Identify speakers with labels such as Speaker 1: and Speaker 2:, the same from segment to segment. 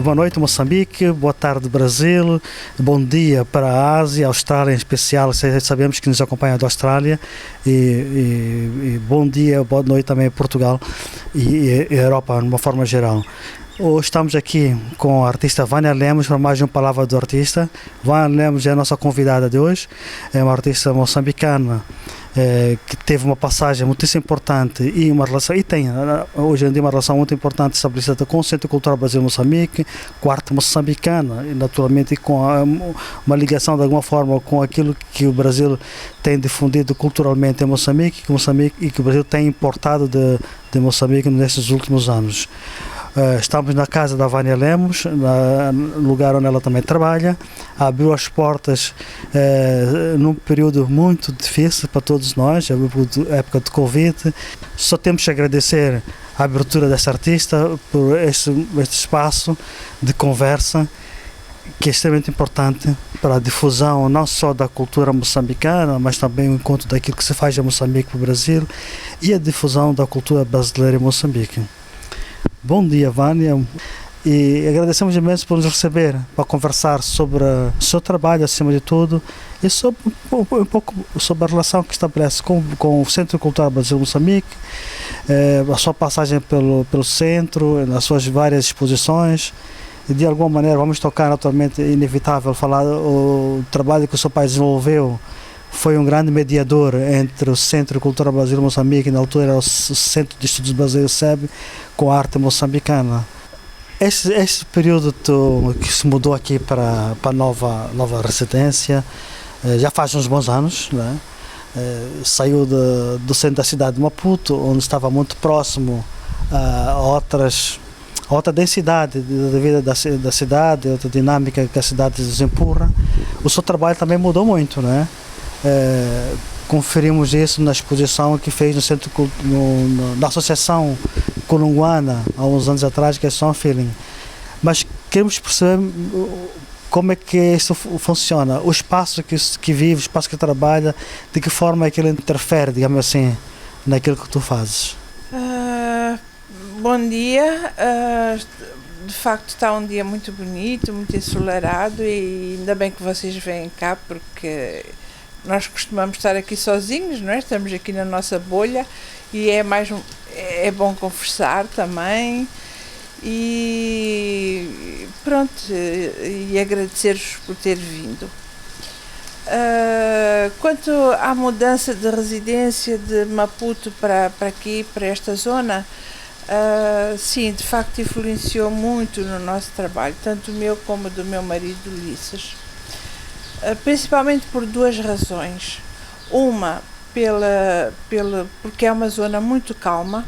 Speaker 1: Boa noite, Moçambique, boa tarde, Brasil, bom dia para a Ásia, Austrália em especial, sabemos que nos acompanha da Austrália, e bom dia, boa noite também a Portugal e Europa, de uma forma geral. Hoje estamos aqui com a artista Vânia Lemos para mais uma palavra do artista. Vânia Lemos é a nossa convidada de hoje, é uma artista moçambicana que teve uma passagem muito importante e uma relação, e tem hoje em dia uma relação muito importante estabelecida com o Centro Cultural Brasil-Moçambique, com a arte moçambicana e naturalmente com uma ligação de alguma forma com aquilo que o Brasil tem difundido culturalmente em Moçambique, e que o Brasil tem importado de Moçambique nestes últimos anos. Estamos na casa da Vânia Lemos, no lugar onde ela também trabalha. Abriu as portas num período muito difícil para todos nós, a época de Covid. Só temos que agradecer a abertura desta artista por este espaço de conversa, que é extremamente importante para a difusão não só da cultura moçambicana, mas também o encontro daquilo que se faz em Moçambique para o Brasil e a difusão da cultura brasileira em Moçambique. Bom dia, Vânia, e agradecemos imenso por nos receber para conversar sobre o seu trabalho, acima de tudo, e sobre, um pouco sobre a relação que estabelece com o Centro Cultural Brasil-Moçambique, a sua passagem pelo centro, nas suas várias exposições, e de alguma maneira vamos tocar, naturalmente, é inevitável falar o trabalho que o seu pai desenvolveu. Foi um grande mediador entre o Centro Cultural Brasil-Moçambique, na altura era o Centro de Estudos Brasileiros SEB, com a arte moçambicana. Este período que se mudou aqui para a nova residência, já faz uns bons anos, né? Saiu do centro da cidade de Maputo, onde estava muito próximo a outra densidade da vida da cidade, outra dinâmica que a cidade desempurra. O seu trabalho também mudou muito, né? Conferimos isso na exposição que fez no centro, na Associação Colunguana há uns anos atrás, que é Sound Feeling. Mas queremos perceber como é que isso funciona, o espaço que vive, o espaço que trabalha, de que forma é que ele interfere, digamos assim, naquilo que tu fazes.
Speaker 2: Bom dia, de facto está um dia muito bonito, muito ensolarado, e ainda bem que vocês vêm cá, porque nós costumamos estar aqui sozinhos, não é? Estamos aqui na nossa bolha e é bom conversar também, e pronto, e agradecer-vos por ter vindo. Quanto à mudança de residência de Maputo para aqui, para esta zona, sim, de facto influenciou muito no nosso trabalho, tanto o meu como do meu marido Ulisses. Principalmente por duas razões. Uma, porque é uma zona muito calma,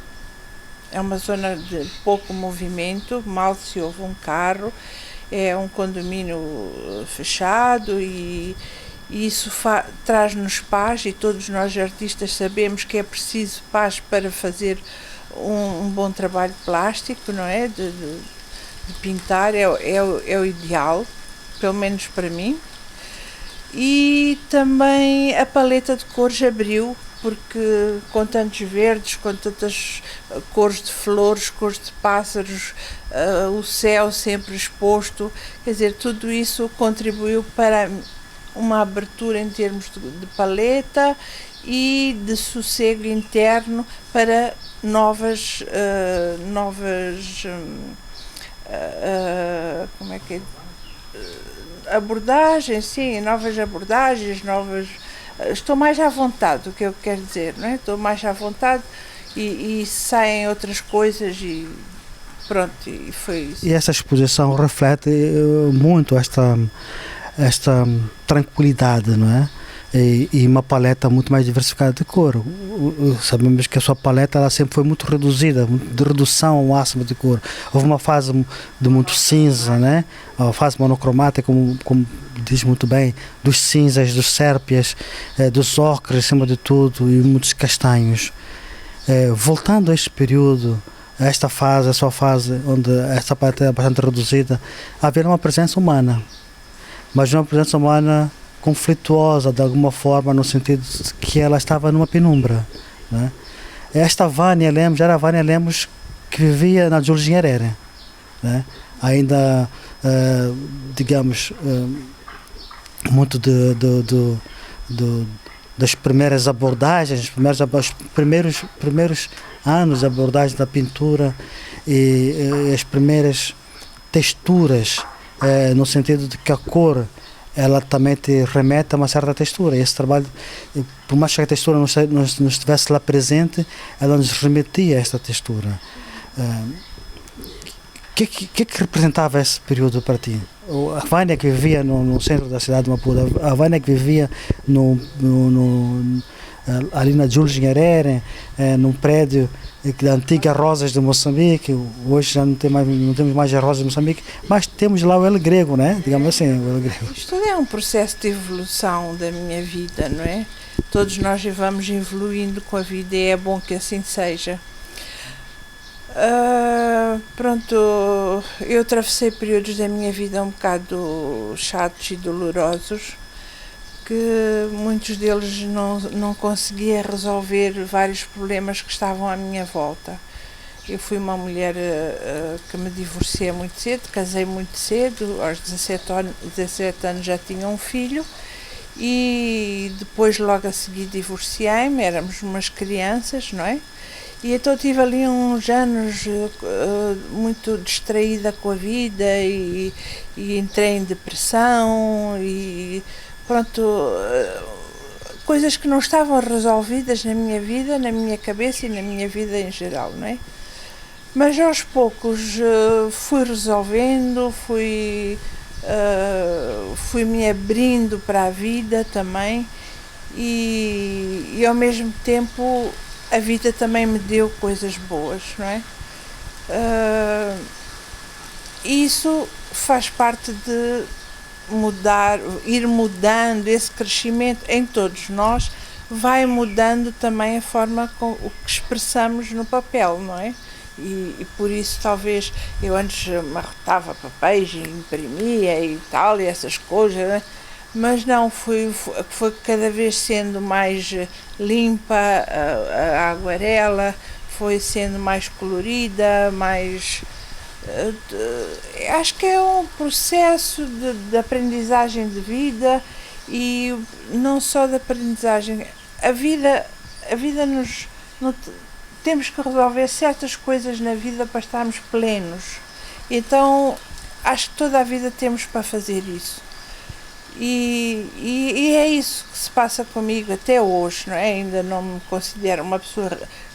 Speaker 2: é uma zona de pouco movimento, mal se ouve um carro, é um condomínio fechado, e isso traz-nos paz, e todos nós artistas sabemos que é preciso paz para fazer um bom trabalho plástico, não é? De pintar é o ideal, pelo menos para mim. E também a paleta de cores abriu, porque com tantos verdes, com tantas cores de flores, cores de pássaros, o céu sempre exposto, quer dizer, tudo isso contribuiu para uma abertura em termos de paleta e de sossego interno para novas como é que é? Abordagens, sim, novas abordagens, estou mais à vontade, o que eu quero dizer, não é? Estou mais à vontade e saem outras coisas, e pronto, e foi isso.
Speaker 1: E essa exposição reflete muito esta tranquilidade, não é? E uma paleta muito mais diversificada de cor. Sabemos que a sua paleta ela sempre foi muito reduzida, de redução ao máximo de cor. Houve uma fase de muito cinza, né? A fase monocromática, como diz muito bem, dos cinzas, dos sérpias, dos ocres, acima de tudo, e muitos castanhos. Voltando a este período, a sua fase, onde esta paleta é bastante reduzida, havia uma presença humana, mas uma presença humana conflituosa de alguma forma, no sentido de que ela estava numa penumbra, né? Esta Vânia Lemos era a Vânia Lemos que vivia na Jules Nyerere, né? ainda, digamos, muito das primeiras abordagens, os primeiros anos de abordagem da pintura e as primeiras texturas, no sentido de que a cor ela também te remete a uma certa textura. E esse trabalho, por mais que a textura não estivesse lá presente, ela nos remetia a esta textura. O que representava esse período para ti? A Vânia que vivia no centro da cidade de Maputo, a Vânia que vivia ali na Jules Nyerere, num prédio da antiga Rosas de Moçambique. Hoje já não temos mais as Rosas de Moçambique, mas temos lá o El Grego, né? Digamos assim, o El Grego.
Speaker 2: Isto é um processo de evolução da minha vida, não é? Todos nós vamos evoluindo com a vida e é bom que assim seja. Pronto, eu atravessei períodos da minha vida um bocado chatos e dolorosos, que muitos deles não conseguia resolver vários problemas que estavam à minha volta. Eu fui uma mulher que me divorciei muito cedo, casei muito cedo, aos 17 anos já tinha um filho, e depois logo a seguir divorciei-me, éramos umas crianças, não é? E então tive ali uns anos muito distraída com a vida e entrei em depressão e pronto, coisas que não estavam resolvidas na minha vida, na minha cabeça e na minha vida em geral, não é? Mas aos poucos fui resolvendo, fui me abrindo para a vida também e ao mesmo tempo a vida também me deu coisas boas, não é? Isso faz parte de ir mudando, esse crescimento em todos nós vai mudando também a forma com o que expressamos no papel, não é? E por isso talvez eu antes amarrotava papéis e imprimia e tal, e essas coisas, né? Mas não, foi cada vez sendo mais limpa a aguarela, foi sendo mais colorida, mais... acho que é um processo de aprendizagem de vida e não só de aprendizagem. A vida temos que resolver certas coisas na vida para estarmos plenos. Então, acho que toda a vida temos para fazer isso. E é isso que se passa comigo até hoje, não é? Ainda não me considero uma pessoa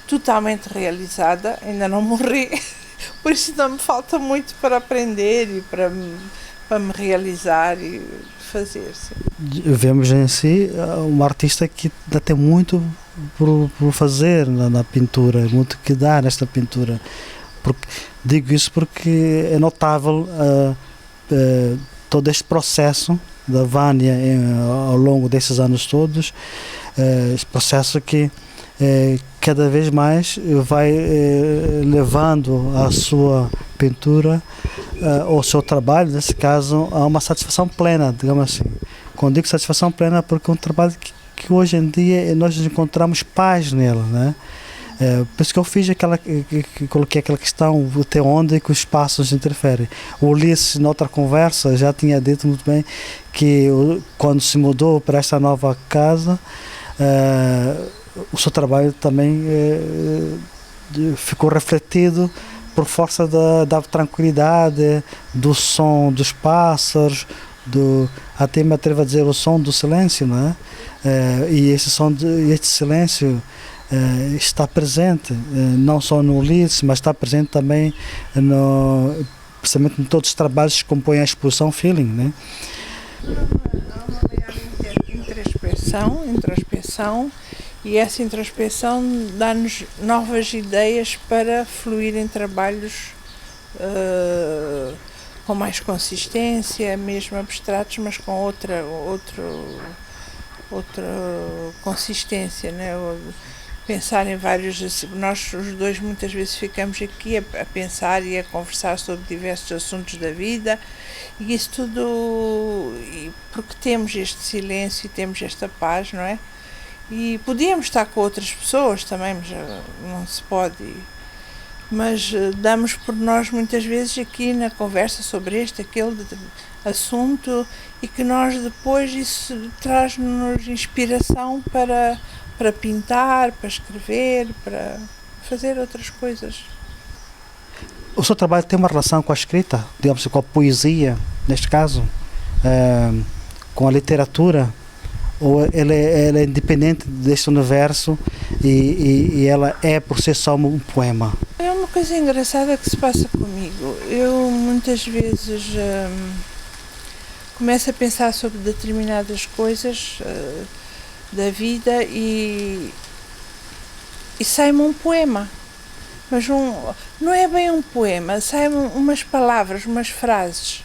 Speaker 2: totalmente realizada, ainda não morri, por isso ainda me falta muito para aprender e para me realizar e fazer. Sim.
Speaker 1: Vemos em si uma artista que ainda tem muito por fazer na pintura, muito que dar nesta pintura. Digo isso porque é notável todo este processo da Vânia ao longo desses anos todos, esse processo que cada vez mais vai levando a sua pintura, ou o seu trabalho, nesse caso, a uma satisfação plena, digamos assim. Quando digo satisfação plena, porque é um trabalho que hoje em dia nós encontramos paz nele, né? Por isso que eu fiz coloquei aquela questão até onde que os passos interferem. O Ulisses, na outra conversa, já tinha dito muito bem que quando se mudou para esta nova casa, o seu trabalho também ficou refletido por força da tranquilidade, do som dos pássaros, até me atrevo a dizer o som do silêncio, não é? E este silêncio está presente, não só no Ulisses, mas está presente também precisamente em todos os trabalhos que compõem a exposição Feeling, né?
Speaker 2: Há uma introspeção, e essa introspeção dá-nos novas ideias para fluir em trabalhos com mais consistência, mesmo abstratos, mas com outra consistência, né? Pensar em vários... Nós os dois muitas vezes ficamos aqui a pensar e a conversar sobre diversos assuntos da vida, e isso tudo porque temos este silêncio e temos esta paz, não é? E podíamos estar com outras pessoas também, mas não se pode. mas damos por nós muitas vezes aqui na conversa sobre aquele assunto, e que nós depois isso traz-nos inspiração para pintar, para escrever, para fazer outras coisas.
Speaker 1: O seu trabalho tem uma relação com a escrita, digamos, com a poesia, neste caso, com a literatura, ou ela é independente deste universo e ela é por si só um poema?
Speaker 2: É uma coisa engraçada que se passa comigo. Eu muitas vezes começo a pensar sobre determinadas coisas da vida e sai-me um poema. Mas não é bem um poema, saem umas palavras, umas frases,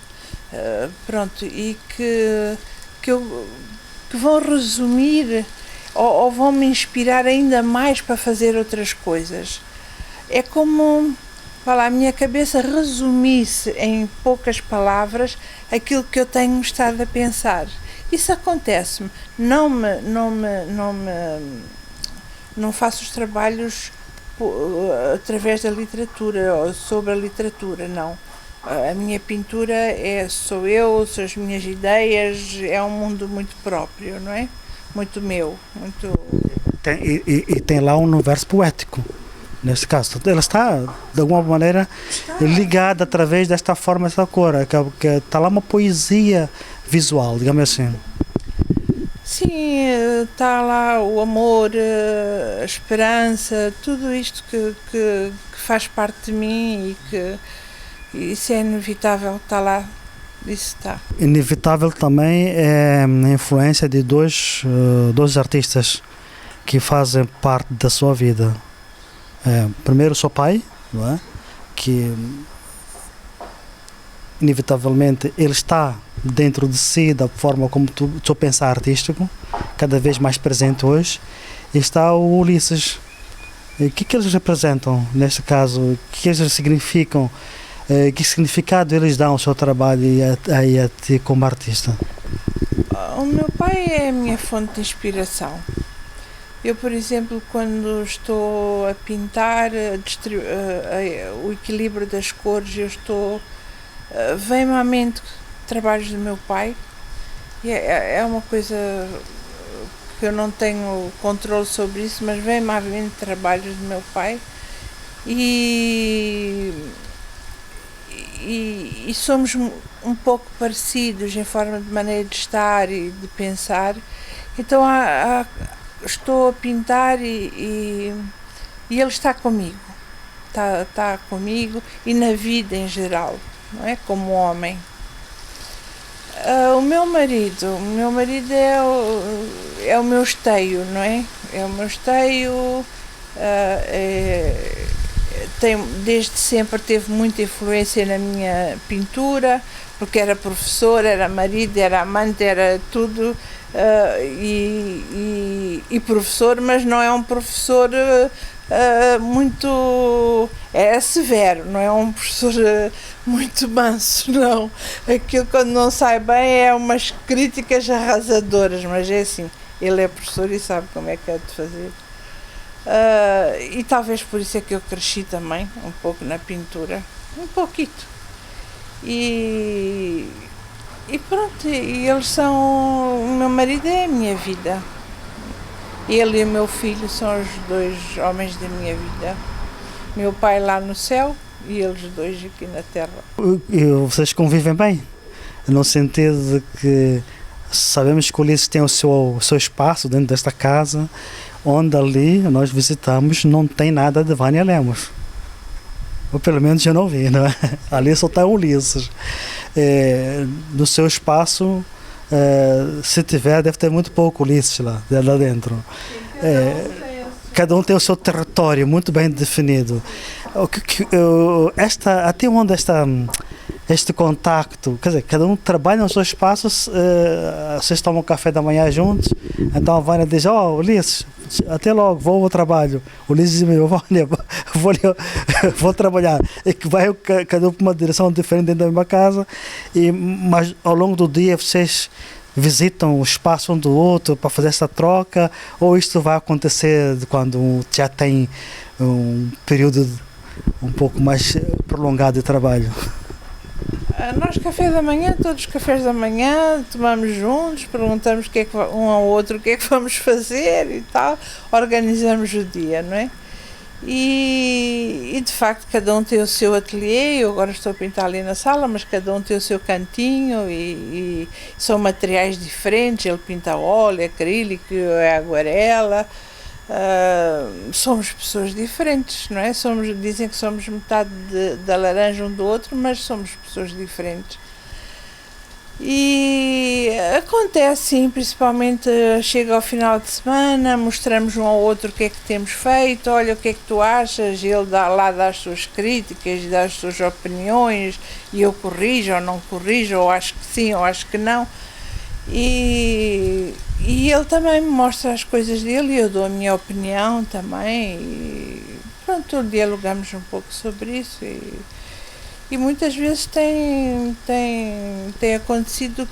Speaker 2: pronto, e que vão resumir ou vão me inspirar ainda mais para fazer outras coisas. É como, a minha cabeça resumisse em poucas palavras aquilo que eu tenho estado a pensar. Isso acontece-me. Não faço os trabalhos através da literatura ou sobre a literatura, não. A minha pintura sou eu, são as minhas ideias, é um mundo muito próprio, não é? Muito meu, muito...
Speaker 1: Tem lá um universo poético, nesse caso. Ela está, de alguma maneira, ligada através desta forma, desta cor, que está lá uma poesia visual, digamos assim.
Speaker 2: Sim, está lá o amor, a esperança, tudo isto que faz parte de mim e que isso é inevitável, está lá, isso está.
Speaker 1: Inevitável também é a influência de dois artistas que fazem parte da sua vida. Primeiro o seu pai, não é? Que inevitavelmente ele está dentro de si, da forma como o seu pensar artístico, cada vez mais presente hoje, e está o Ulisses. O que eles representam, neste caso? O que eles significam? Que significado eles dão ao seu trabalho e a ti como artista?
Speaker 2: O meu pai é a minha fonte de inspiração. Eu, por exemplo, quando estou a pintar o equilíbrio das cores, vem-me à mente trabalhos do meu pai, e é uma coisa que eu não tenho controle sobre isso, mas vem-me à mente trabalhos do meu pai e somos um pouco parecidos em forma de maneira de estar e de pensar. Então estou a pintar e ele está comigo, está comigo e na vida em geral, não é? Como homem. O meu marido é o meu esteio, não é? É o meu esteio, desde sempre teve muita influência na minha pintura, porque era professor, era marido, era amante, era tudo, e professor, mas não é um professor muito severo, não é um professor muito manso, não. Aquilo, quando não sai bem, é umas críticas arrasadoras, mas é assim, ele é professor e sabe como é que é de fazer. E talvez por isso é que eu cresci também um pouco na pintura, um pouquito. E pronto, e eles são, o meu marido é a minha vida. Ele e o meu filho são os dois homens da minha vida. Meu pai lá no céu e eles dois aqui na terra.
Speaker 1: E vocês convivem bem? No sentido de que sabemos que o Ulisses tem o seu espaço dentro desta casa, onde ali nós visitamos não tem nada de Vânia Lemos. Ou pelo menos eu não vi, não é? Ali só está o Ulisses. No seu espaço, se tiver, deve ter muito pouco Ulisses lá dentro. Cada um tem o seu território muito bem definido. Até onde este contacto, quer dizer, cada um trabalha no seu espaço, vocês tomam café da manhã juntos, então a Vânia diz, Ulisses, até logo, vou ao trabalho. O Ulisses diz, vou trabalhar. E que vai cada um para uma direção diferente dentro da mesma casa, mas ao longo do dia vocês visitam o espaço um do outro para fazer essa troca, ou isto vai acontecer quando já tem um período um pouco mais prolongado de trabalho?
Speaker 2: Nós, café da manhã, todos os cafés da manhã, tomamos juntos, perguntamos um ao outro o que é que vamos fazer e tal, organizamos o dia, não é? E de facto cada um tem o seu ateliê. Eu agora estou a pintar ali na sala, mas cada um tem o seu cantinho e são materiais diferentes. Ele pinta a óleo, acrílico, é aguarela. Somos pessoas diferentes, não é? Dizem que somos metade da laranja um do outro, mas somos pessoas diferentes. E acontece sim, principalmente chega ao final de semana, mostramos um ao outro o que é que temos feito, olha o que é que tu achas, ele dá as suas críticas, dá as suas opiniões e eu corrijo ou não corrijo, ou acho que sim ou acho que não. E ele também me mostra as coisas dele e eu dou a minha opinião também. E pronto, dialogamos um pouco sobre isso. E muitas vezes tem acontecido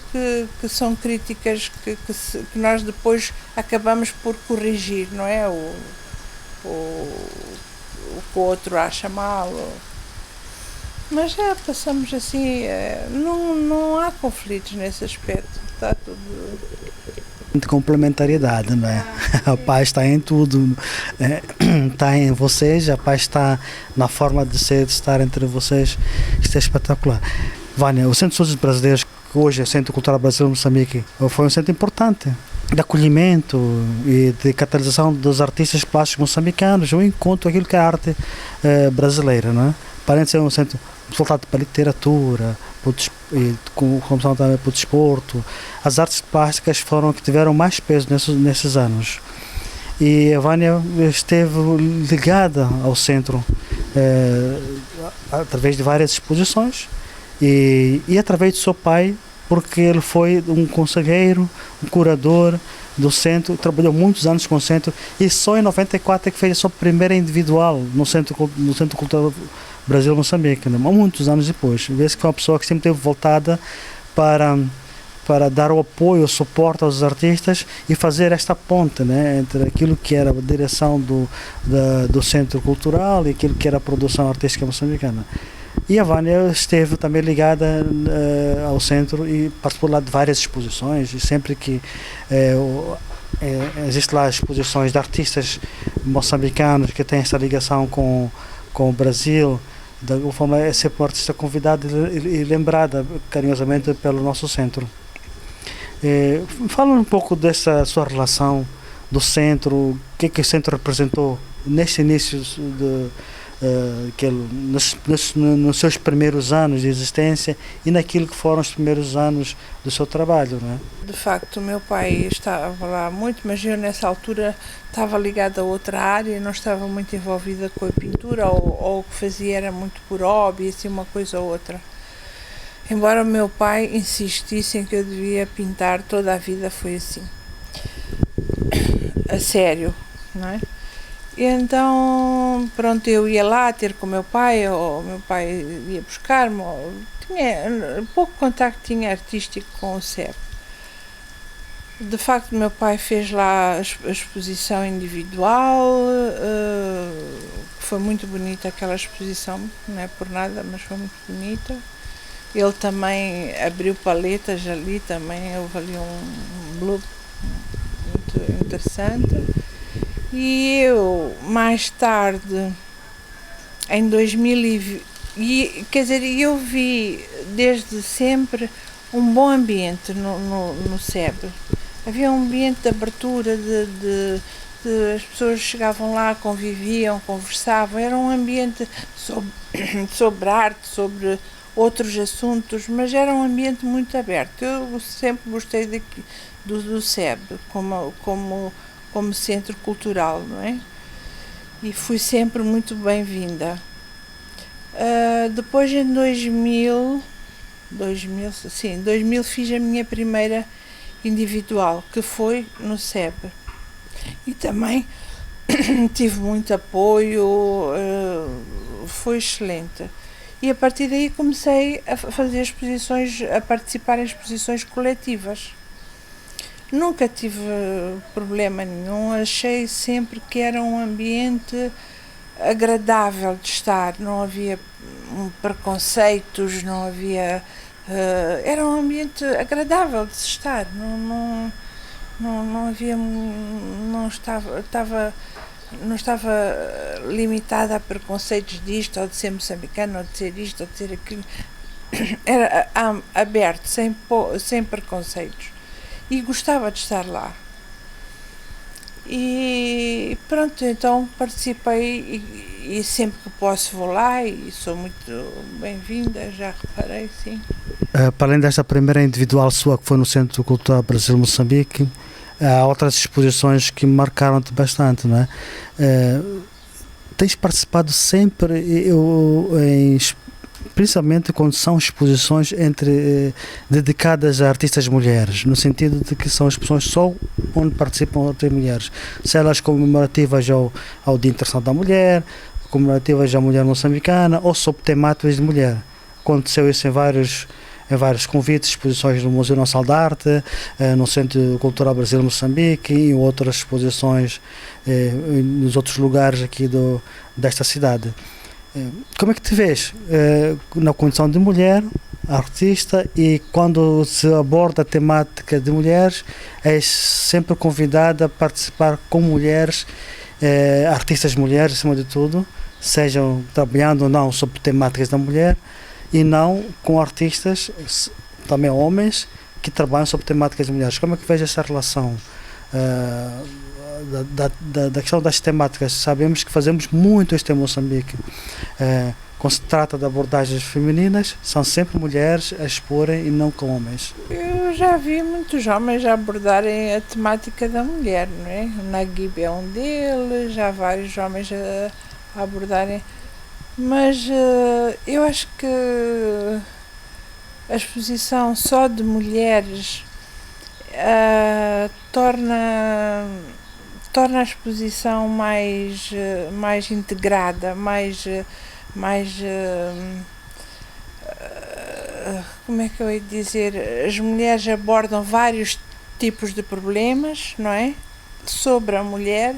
Speaker 2: que são críticas que nós depois acabamos por corrigir, não é? O que o outro acha mal. Mas passamos assim, não há conflitos nesse aspecto, está tudo...
Speaker 1: De complementariedade, não é? A paz está em tudo, está em vocês, a paz está na forma de ser, de estar entre vocês. Isto é espetacular. Vânia, o Centro de Estudos Brasileiros, que hoje é o Centro Cultural Brasileiro Moçambique, foi um centro importante de acolhimento e de catalisação dos artistas plásticos moçambicanos, um encontro aquilo que é a arte brasileira, não é? Parece ser um centro voltado para a literatura, como também para o desporto. As artes plásticas foram que tiveram mais peso nesses anos. E a Vânia esteve ligada ao centro através de várias exposições e através do seu pai, porque ele foi um conselheiro, um curador do centro, trabalhou muitos anos com o centro e só em 94 é que fez a sua primeira individual no Centro Cultural Brasil Moçambique, né? Muitos anos depois. Vê-se que foi uma pessoa que sempre esteve voltada para dar o apoio, o suporte aos artistas e fazer esta ponte, né, entre aquilo que era a direção do Centro Cultural e aquilo que era a produção artística moçambicana. E a Vânia esteve também ligada ao centro e participou lá de várias exposições e sempre que existe lá exposições de artistas moçambicanos que têm essa ligação com o Brasil, de alguma forma é sempre uma artista convidada e lembrada carinhosamente pelo nosso centro. Fala um pouco dessa sua relação do centro, o que o centro representou neste início nos seus primeiros anos de existência e naquilo que foram os primeiros anos do seu trabalho, não é?
Speaker 2: De facto, o meu pai estava lá muito, mas eu nessa altura estava ligada a outra área, não estava muito envolvida com a pintura, ou o que fazia era muito por hobby, assim, uma coisa ou outra. Embora o meu pai insistisse em que eu devia pintar, toda a vida foi assim, a sério, não é? E então, pronto, eu ia lá ter com o meu pai, ou o meu pai ia buscar-me, tinha pouco contacto tinha artístico com o SEB. De facto, meu pai fez lá a exposição individual, foi muito bonita aquela exposição, não é por nada, mas foi muito bonita. Ele também abriu paletas ali, também houve ali um blog muito interessante. E eu, mais tarde, em 2020, quer dizer, eu vi desde sempre um bom ambiente no SEB. Havia um ambiente de abertura, as pessoas chegavam lá, conviviam, conversavam, era um ambiente sobre arte, sobre outros assuntos, mas era um ambiente muito aberto. Eu sempre gostei do SEB como centro cultural, não é? E fui sempre muito bem-vinda. Depois, em 2000 fiz a minha primeira individual, que foi no SEB. E também tive muito apoio, foi excelente. E a partir daí comecei a fazer exposições, a participar em exposições coletivas. Nunca tive problema nenhum, achei sempre que era um ambiente agradável de estar, não havia preconceitos, não havia... era um ambiente agradável de se estar, não havia... não estava limitada a preconceitos disto, ou de ser moçambicano, ou de ser isto, ou de ser aquilo. Era aberto, sem preconceitos. E gostava de estar lá. E pronto, então participei e sempre que posso vou lá e sou muito bem-vinda, já reparei, sim.
Speaker 1: Para além desta primeira individual sua, que foi no Centro Cultural Brasil-Moçambique, há outras exposições que marcaram-te bastante, não é? Tens participado sempre, principalmente quando são exposições dedicadas a artistas mulheres, no sentido de que são exposições só onde participam outras mulheres, se elas comemorativas ao Dia Internacional da Mulher, comemorativas à mulher moçambicana ou sob temáticas de mulher. Aconteceu isso em vários convites, exposições no Museu Nacional de Arte, no Centro Cultural Brasil-Moçambique e em outras exposições nos outros lugares aqui desta cidade. Como é que te vês na condição de mulher, artista, e quando se aborda a temática de mulheres, és sempre convidada a participar com mulheres, artistas mulheres acima de tudo, sejam trabalhando ou não sobre temáticas da mulher, e não com artistas, também homens, que trabalham sobre temáticas de mulheres. Como é que vês essa relação da questão das temáticas? Sabemos que fazemos muito isto em Moçambique. Quando se trata de abordagens femininas, são sempre mulheres a exporem e não com homens.
Speaker 2: Eu já vi muitos homens a abordarem a temática da mulher, não é? O Naguib é um deles, já há vários homens a abordarem. Mas eu acho que a exposição só de mulheres torna a exposição mais integrada, mais como é que eu ia dizer? As mulheres abordam vários tipos de problemas, não é? Sobre a mulher,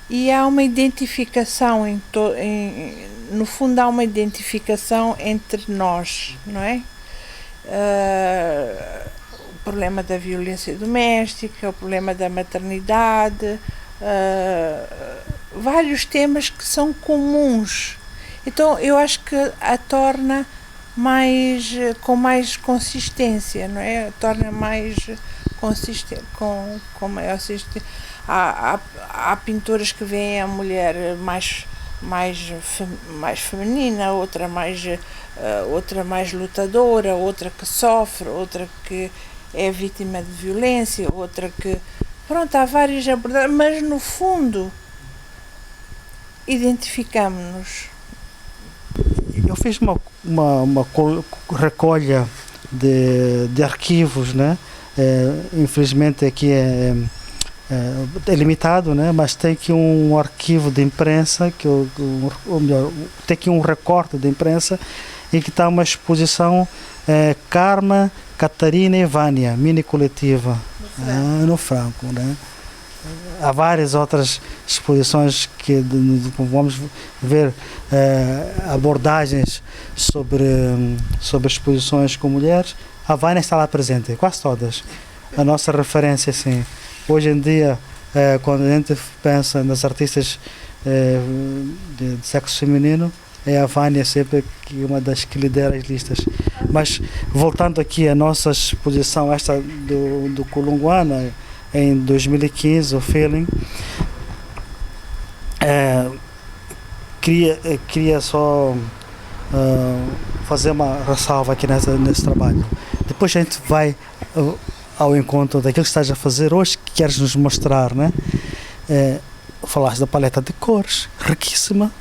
Speaker 2: e há uma identificação, no fundo há uma identificação entre nós, não é? O problema da violência doméstica, o problema da maternidade, vários temas que são comuns. Então eu acho que a torna com mais consistência, não é? A torna mais consistente, com maior consistência. Há pintoras que veem a mulher mais feminina, outra mais lutadora, outra que sofre, outra que é vítima de violência, outra que... Pronto, há várias abordagens, mas no fundo identificamos-nos.
Speaker 1: Eu fiz uma recolha de arquivos, né? Infelizmente aqui é limitado, né? Mas tem aqui um arquivo de imprensa, ou melhor, tem aqui um recorte de imprensa em que está uma exposição Karma, Catarina e Vânia, mini coletiva no Franco, né? Há várias outras exposições que vamos ver abordagens sobre exposições com mulheres. A Vânia está lá presente, quase todas. A nossa referência, assim, hoje em dia, quando a gente pensa nas artistas de sexo feminino, é a Vânia sempre uma das que lidera as listas. Mas voltando aqui à nossa exposição, esta do Kulungwana, em 2015, o Feeling, queria só fazer uma ressalva aqui nesse trabalho. Depois a gente vai ao encontro daquilo que estás a fazer hoje, que queres nos mostrar, né? Falaste da paleta de cores, riquíssima,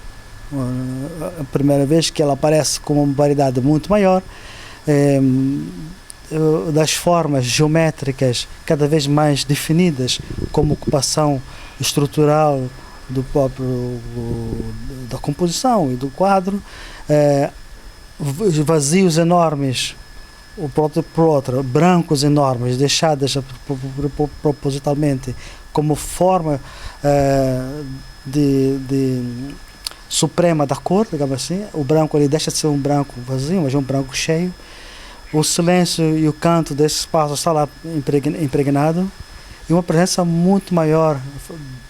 Speaker 1: a primeira vez que ela aparece com uma variedade muito maior, das formas geométricas cada vez mais definidas, como ocupação estrutural da composição e do quadro, vazios enormes, por outra, brancos enormes, deixadas propositalmente como forma de suprema da cor, digamos assim. O branco ele deixa de ser um branco vazio, mas é um branco cheio. O silêncio e o canto desse espaço está lá impregnado. E uma presença muito maior,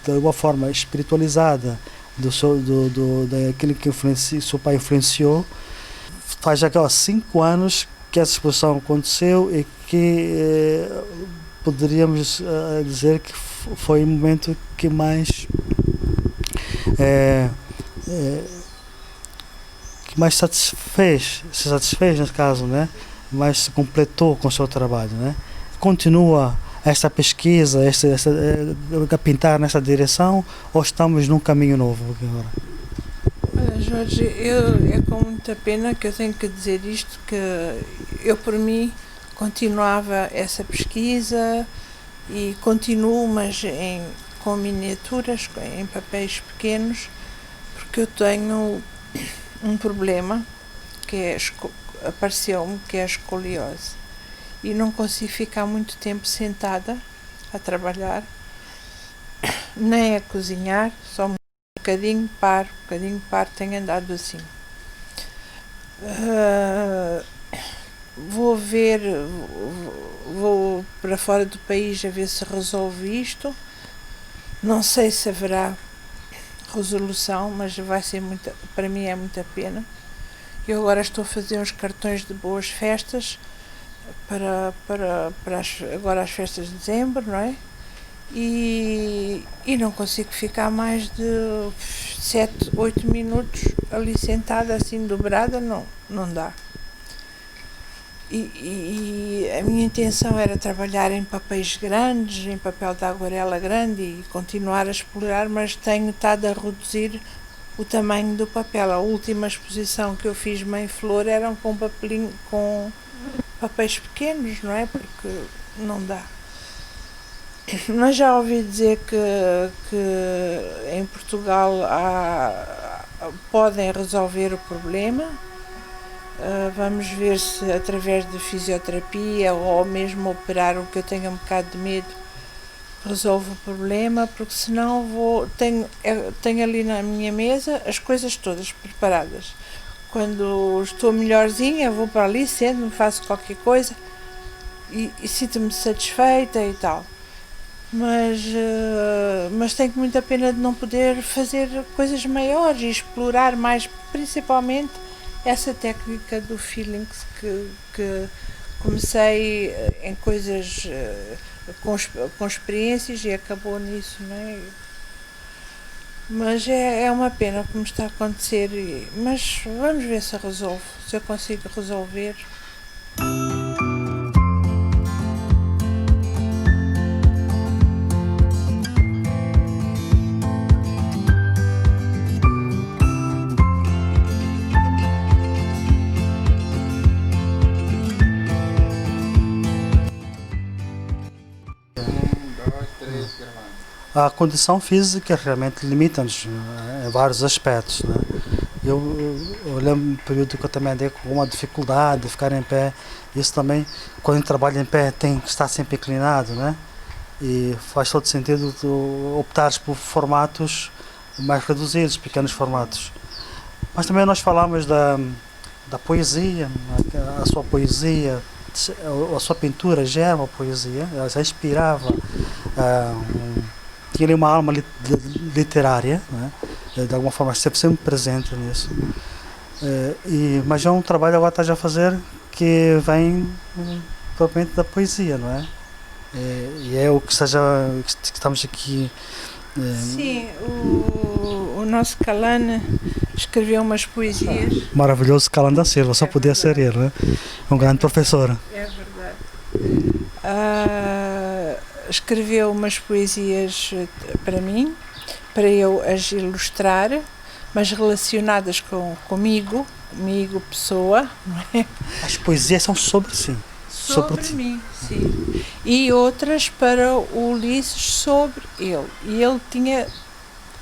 Speaker 1: de alguma forma espiritualizada, daquilo que seu pai influenciou. Faz já 5 anos que essa exposição aconteceu e que poderíamos dizer que foi o momento que mais se satisfez nesse caso, né? Mais se completou com o seu trabalho, né? Continua esta pesquisa, a pintar nessa direção, ou estamos num caminho novo agora?
Speaker 2: Olha, Jorge, é com muita pena que eu tenho que dizer isto, que eu por mim continuava essa pesquisa e continuo, mas com miniaturas, em papéis pequenos, porque eu tenho um problema que apareceu-me, que é a escoliose. E não consigo ficar muito tempo sentada a trabalhar, nem a cozinhar, só um bocadinho paro, tenho andado assim. Vou para fora do país a ver se resolvo isto. Não sei se haverá resolução, mas vai ser para mim é muita pena. Eu agora estou a fazer uns cartões de boas festas para agora as festas de dezembro, não é? E não consigo ficar mais de 7, 8 minutos ali sentada assim dobrada, não dá. E a minha intenção era trabalhar em papéis grandes, em papel de aguarela grande e continuar a explorar, mas tenho estado a reduzir o tamanho do papel. A última exposição que eu fiz Mãe Flor eram com papéis pequenos, não é? Porque não dá. Mas já ouvi dizer que em Portugal podem resolver o problema. Vamos ver se através de fisioterapia ou mesmo operar, o que eu tenho um bocado de medo, resolvo o problema, porque senão tenho ali na minha mesa as coisas todas preparadas. Quando estou melhorzinha, vou para ali, sento-me, faço qualquer coisa e sinto-me satisfeita e tal. Mas tenho muita pena de não poder fazer coisas maiores e explorar mais, principalmente essa técnica do feeling que comecei em coisas com experiências e acabou nisso, não é? Mas é uma pena como está a acontecer, mas vamos ver se eu consigo resolver.
Speaker 1: A condição física realmente limita-nos em vários aspectos, né? Eu lembro um período que eu também andei com uma dificuldade de ficar em pé. Isso também, quando a gente trabalha em pé, tem que estar sempre inclinado, né? E faz todo sentido tu optares por formatos mais reduzidos, pequenos formatos. Mas também nós falamos da poesia, a sua poesia, a sua pintura já era uma poesia, ela já inspirava tinha uma alma literária, né? De alguma forma esteve sempre presente nisso. Mas é um trabalho agora está já a fazer que vem propriamente da poesia, não é? E é o que estamos aqui.
Speaker 2: Sim, o nosso Calane escreveu umas poesias.
Speaker 1: Maravilhoso Calane da Silva, só podia ser ele, né? Um grande professor.
Speaker 2: É verdade. Escreveu umas poesias para mim, para eu as ilustrar, mas relacionadas comigo, pessoa, não é?
Speaker 1: As poesias são sobre si.
Speaker 2: Sobre mim, sim. E outras para o Ulisses sobre ele. E ele tinha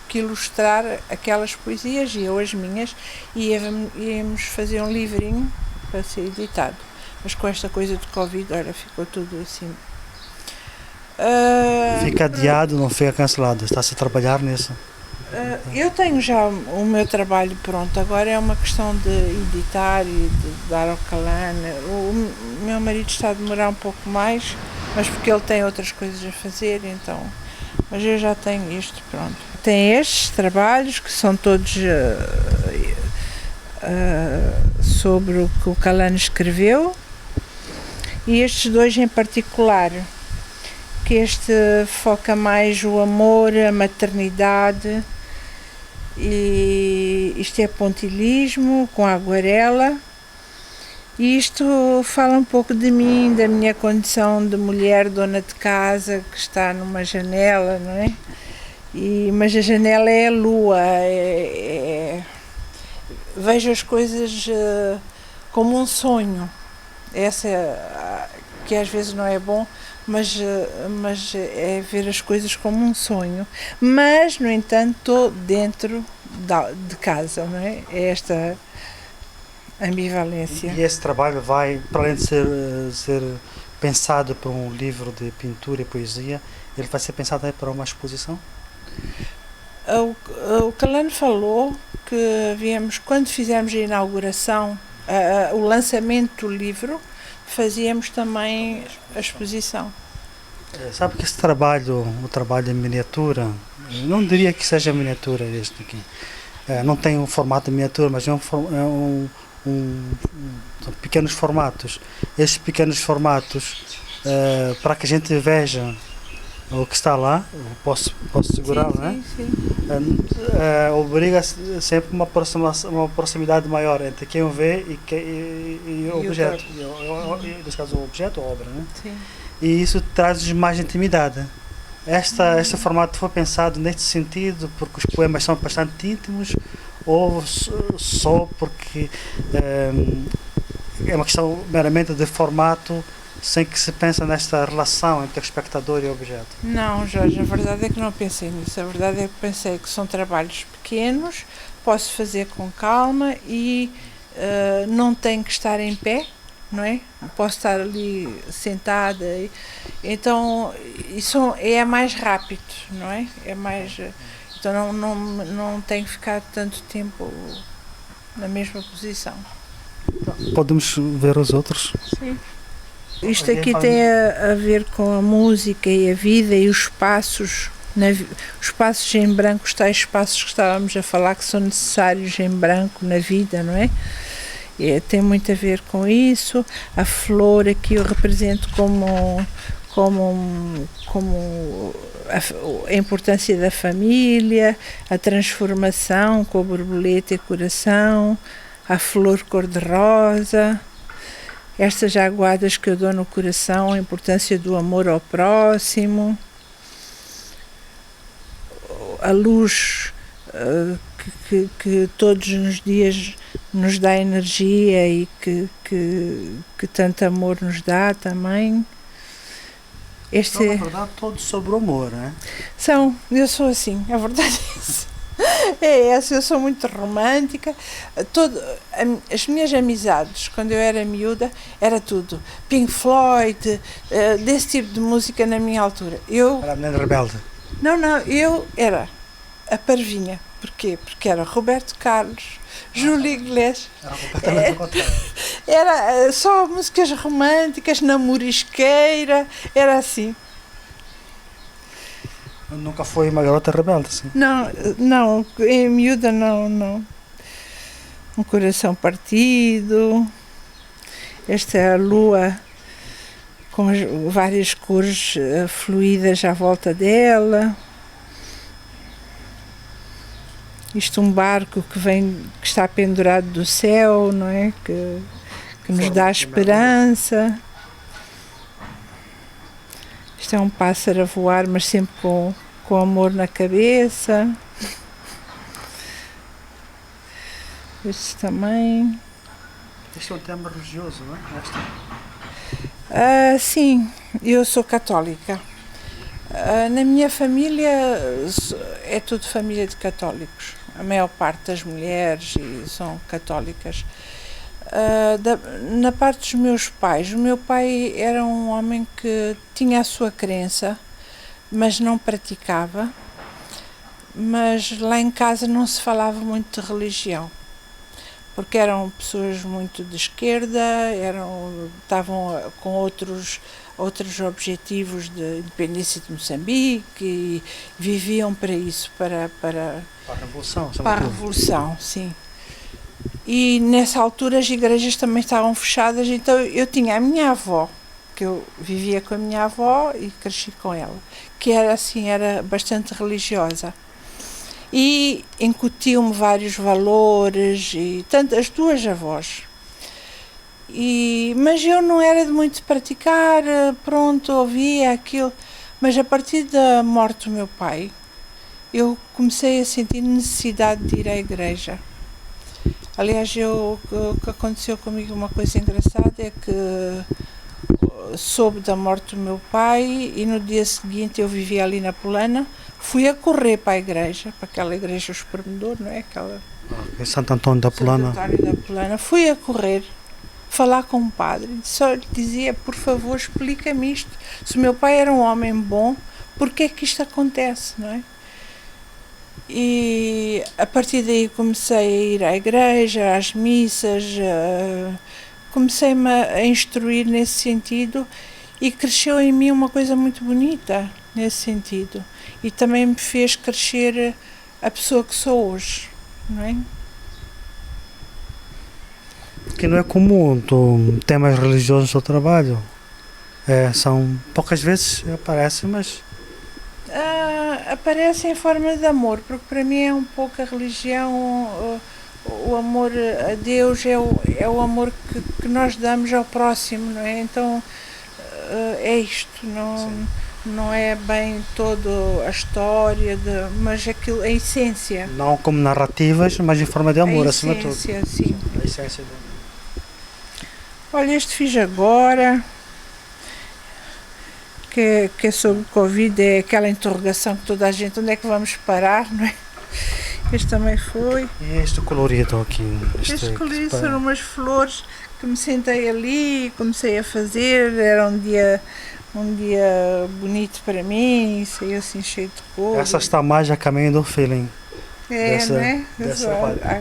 Speaker 2: que ilustrar aquelas poesias e eu as minhas, e íamos fazer um livrinho para ser editado. Mas com esta coisa de Covid, olha, ficou tudo assim.
Speaker 1: Fica adiado, não fica cancelado. Está-se a trabalhar nisso?
Speaker 2: Eu tenho já o meu trabalho pronto, agora é uma questão de editar e de dar ao Calane. O meu marido está a demorar um pouco mais, mas porque ele tem outras coisas a fazer, então. Mas eu já tenho isto pronto. Tem estes trabalhos que são todos sobre o que o Calane escreveu e estes dois em particular, que este foca mais o amor, a maternidade, e isto é pontilhismo com aguarela, e isto fala um pouco de mim, da minha condição de mulher dona de casa que está numa janela, não é? Mas a janela é a lua, vejo as coisas como um sonho, essa que às vezes não é bom, mas é ver as coisas como um sonho. Mas, no entanto, estou dentro de casa, não é? É esta ambivalência.
Speaker 1: E esse trabalho vai, para além de ser pensado para um livro de pintura e poesia, ele vai ser pensado também para uma exposição?
Speaker 2: O Calane falou que quando fizermos a inauguração, o lançamento do livro, fazíamos também a exposição.
Speaker 1: Sabe que esse trabalho, o trabalho em miniatura, não diria que seja miniatura este aqui, não tem um formato de miniatura, mas são pequenos formatos. Estes pequenos formatos, para que a gente veja o que está lá, posso segurar,
Speaker 2: sim,
Speaker 1: não é?
Speaker 2: Sim.
Speaker 1: Obriga sempre uma proximidade maior entre quem o vê e o objeto. Nesse caso, o objeto ou a obra, né?
Speaker 2: Sim.
Speaker 1: E isso traz mais intimidade. Este formato foi pensado neste sentido porque os poemas são bastante íntimos ou só porque é uma questão meramente de formato, sem que se pense nesta relação entre o espectador e o objeto?
Speaker 2: Não, Jorge, a verdade é que não pensei nisso. A verdade é que pensei que são trabalhos pequenos, posso fazer com calma e não tenho que estar em pé, não é? Posso estar ali sentada. Então, isso é mais rápido, não é? É mais... Então não tenho que ficar tanto tempo na mesma posição.
Speaker 1: Podemos ver os outros?
Speaker 2: Sim. Isto aqui tem a ver com a música e a vida e os espaços, os espaços em branco, os tais espaços que estávamos a falar que são necessários em branco na vida, não é? Tem muito a ver com isso. A flor aqui eu represento como a importância da família, a transformação com a borboleta e coração, a flor cor-de-rosa. Estas aguadas que eu dou no coração, a importância do amor ao próximo, a luz que todos os dias nos dá energia e que tanto amor nos dá também.
Speaker 1: São, na verdade, todos sobre o amor, não é?
Speaker 2: Eu sou assim, a verdade é isso. É essa, eu sou muito romântica. As minhas amizades, quando eu era miúda, era tudo Pink Floyd, desse tipo de música na minha altura.
Speaker 1: Era a menina rebelde?
Speaker 2: Não, eu era a parvinha. Porquê? Porque era Roberto Carlos, Júlio Iglesias.
Speaker 1: Era completamente ao contrário.
Speaker 2: Era só músicas românticas, namorisqueira, era assim.
Speaker 1: Nunca foi uma garota rebelde, sim?
Speaker 2: Não, em miúda não. Um coração partido, esta é a lua com várias cores fluídas à volta dela. Isto um barco que está pendurado do céu, não é? Que nos dá esperança. Isto é um pássaro a voar, mas sempre com amor na cabeça. Este também.
Speaker 1: Este é um tema religioso, não é?
Speaker 2: Sim, eu sou católica. Na minha família é tudo família de católicos. A maior parte das mulheres são católicas. Na parte dos meus pais, o meu pai era um homem que tinha a sua crença, mas não praticava. mas lá em casa não se falava muito de religião, porque eram pessoas muito de esquerda, estavam com outros objetivos de independência de Moçambique e viviam para isso, para
Speaker 1: A Revolução.
Speaker 2: a Revolução, sim. E nessa altura as igrejas também estavam fechadas, então eu tinha a minha avó, que eu vivia com a minha avó e cresci com ela, que era assim, era bastante religiosa. E incutiu-me vários valores, e tanto as duas avós. Mas eu não era de muito praticar, pronto, ouvia aquilo. Mas a partir da morte do meu pai, eu comecei a sentir necessidade de ir à igreja. Aliás, o que aconteceu comigo, uma coisa engraçada, é que soube da morte do meu pai e no dia seguinte eu vivia ali na Polana, fui a correr para a igreja, para aquela igreja, o Espremedor, não é? Aquela...
Speaker 1: Em Santo Antônio da Polana.
Speaker 2: Santo Antônio da Polana. Fui a correr, falar com um padre, só lhe dizia, por favor, explica-me isto. Se o meu pai era um homem bom, porque é que isto acontece, não é? E a partir daí comecei a ir à igreja, às missas, comecei-me a instruir nesse sentido e cresceu em mim uma coisa muito bonita nesse sentido. E também me fez crescer a pessoa que sou hoje, não é?
Speaker 1: Que não é comum temas religiosos no seu trabalho. São poucas vezes aparecem, mas
Speaker 2: aparece em forma de amor, porque para mim é um pouco a religião, o amor a Deus é o amor que nós damos ao próximo, não é? Então é isto, não é bem toda a história, mas aquilo, a essência.
Speaker 1: Não como narrativas, mas em forma de amor, acima de tudo.
Speaker 2: A essência, sim.
Speaker 1: A essência do...
Speaker 2: Olha, este fiz agora, que é sobre o Covid, é aquela interrogação que toda a gente, onde é que vamos parar, não é? Este também foi.
Speaker 1: E este colorido aqui?
Speaker 2: Este colorido foram umas flores que me sentei ali e comecei a fazer, era um dia bonito para mim, saiu assim cheio de cor.
Speaker 1: Essa está mais a caminho do feeling.
Speaker 2: Né?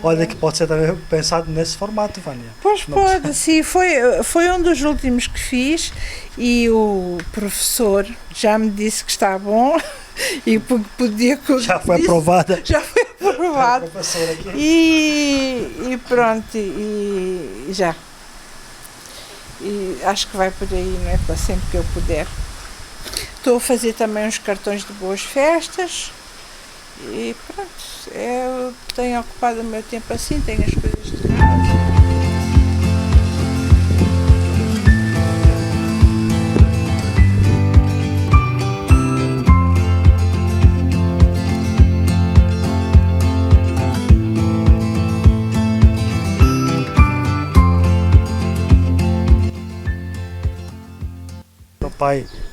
Speaker 1: Olha que pode ser também pensado nesse formato, Vânia.
Speaker 2: Pois pode, sim. Foi um dos últimos que fiz e o professor já me disse que está bom e podia...
Speaker 1: Já foi aprovada.
Speaker 2: Já foi aprovado. E pronto, e já. E acho que vai por aí, não é? Para sempre que eu puder. Estou a fazer também uns cartões de boas festas. E pronto, eu tenho ocupado o meu tempo assim, tenho as coisas de casa.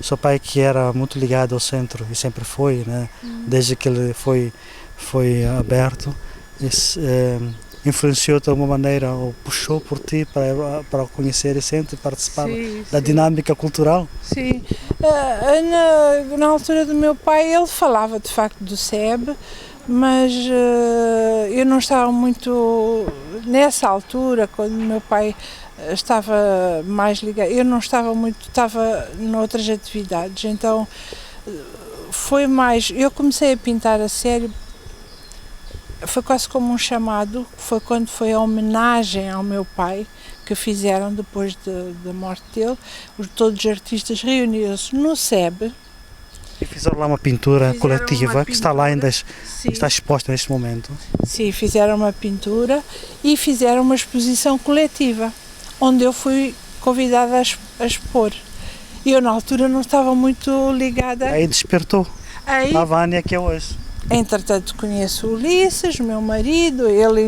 Speaker 1: Seu pai que era muito ligado ao centro e sempre foi, né? Desde que ele foi aberto, influenciou de alguma maneira ou puxou por ti para conhecer esse centro e participar da dinâmica cultural?
Speaker 2: Sim, na altura do meu pai ele falava de facto do SEB, mas eu não estava muito, nessa altura, quando meu pai estava mais ligado, eu não estava muito, estava noutras atividades, então foi mais, eu comecei a pintar a sério, foi quase como um chamado, foi quando foi a homenagem ao meu pai que fizeram depois da morte dele, todos os artistas reuniram-se no SEB.
Speaker 1: E fizeram lá uma pintura coletiva que está lá ainda, está exposta neste momento.
Speaker 2: Sim, fizeram uma pintura e fizeram uma exposição coletiva, onde eu fui convidada a expor. E eu na altura não estava muito ligada.
Speaker 1: Aí despertou a Vânia que é hoje.
Speaker 2: Entretanto conheço o Ulisses, meu marido, ele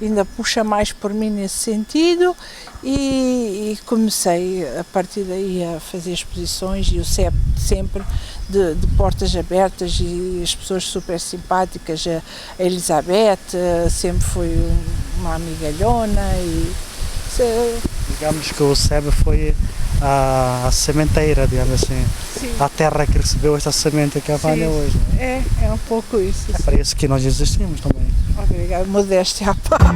Speaker 2: ainda puxa mais por mim nesse sentido e comecei a partir daí a fazer exposições e o CEP sempre de portas abertas e as pessoas super simpáticas, a Elizabeth sempre foi uma amigalhona e...
Speaker 1: Digamos que o SEB foi a sementeira, digamos assim,
Speaker 2: Sim.
Speaker 1: a terra que recebeu esta semente que apanha
Speaker 2: Sim.
Speaker 1: hoje.
Speaker 2: É um pouco isso.
Speaker 1: É para isso que nós existimos também.
Speaker 2: Obrigada, modéstia à parte.